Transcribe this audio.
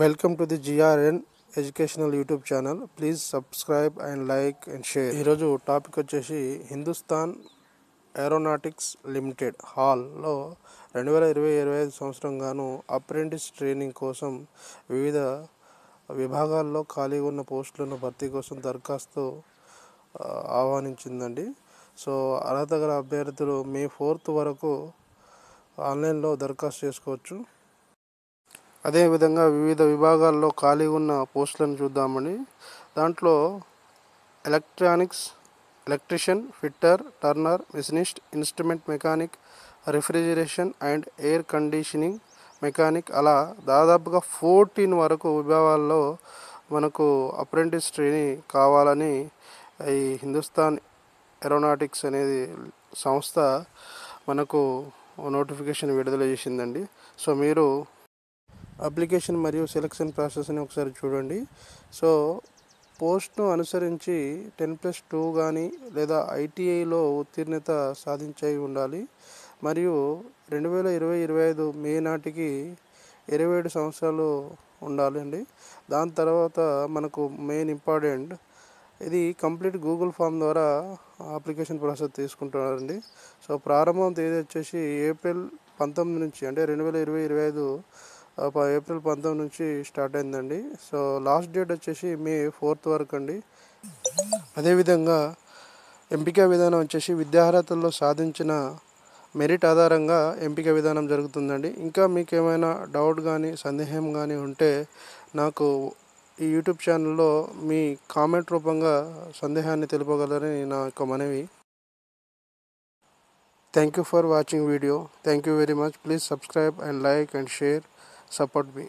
Welcome to the GRN educational YouTube channel. Please subscribe and like and share. ఈరోజు topic వచ్చేసి Hindustan aeronautics limited హాల్లో 2020-2025 సంవత్సరం గాను apprentice training కోసం వివిధ విభాగాల్లో ఖాళీ ఉన్న పోస్టులను భర్తీ కోసం దరఖాస్తు ఆహ్వానించిందండి. సో అర్హత గల అభ్యర్థులు మే 4th వరకు ఆన్లైన్లో దరఖాస్తు చేసుకోవచ్చు. అదేవిధంగా వివిధ విభాగాల్లో ఖాళీ ఉన్న పోస్టులను చూద్దామని. దాంట్లో electrician, fitter, Turner, machinist, instrument mechanic, refrigeration and air conditioning mechanic, అలా దాదాపుగా 14 వరకు విభాగాల్లో మనకు అప్రెంటిస్ ట్రైనింగ్ కావాలని ఈ హిందుస్థాన్ ఏరోనాటిక్స్ అనేది సంస్థ మనకు నోటిఫికేషన్ విడుదల చేసిందండి. సో మీరు అప్లికేషన్ మరియు సెలక్షన్ ప్రాసెస్ని ఒకసారి చూడండి. సో పోస్ట్ను అనుసరించి 10+2 కానీ లేదా ఐటీఐలో ఉత్తీర్ణత సాధించి ఉండాలి. మరియు 2020-2025 మే నాటికి 27 సంవత్సరాలు ఉండాలండి. దాని తర్వాత మనకు మెయిన్ ఇంపార్టెంట్, ఇది కంప్లీట్ గూగుల్ ఫామ్ ద్వారా అప్లికేషన్ ప్రాసెస్ తీసుకుంటున్నారండి. సో ప్రారంభం తేదీ వచ్చేసి ఏప్రిల్ 19 నుంచి, అంటే 2020-2025 ఏప్రిల్ 19 నుంచి స్టార్ట్ అయిందండి. సో లాస్ట్ డేట్ వచ్చేసి మే 4th వరకు అండి. అదేవిధంగా ఎంపిక విధానం వచ్చేసి విద్యార్హతల్లో సాధించిన మెరిట్ ఆధారంగా ఎంపిక విధానం జరుగుతుందండి. ఇంకా మీకు ఏమైనా డౌట్ కానీ సందేహం కానీ ఉంటే నాకు ఈ యూట్యూబ్ ఛానల్లో మీ కామెంట్ రూపంగా సందేహాన్ని తెలుపగలరని నా యొక్క మనవి. Thank you for watching video. Thank you very much. Please subscribe and like and share. Support me.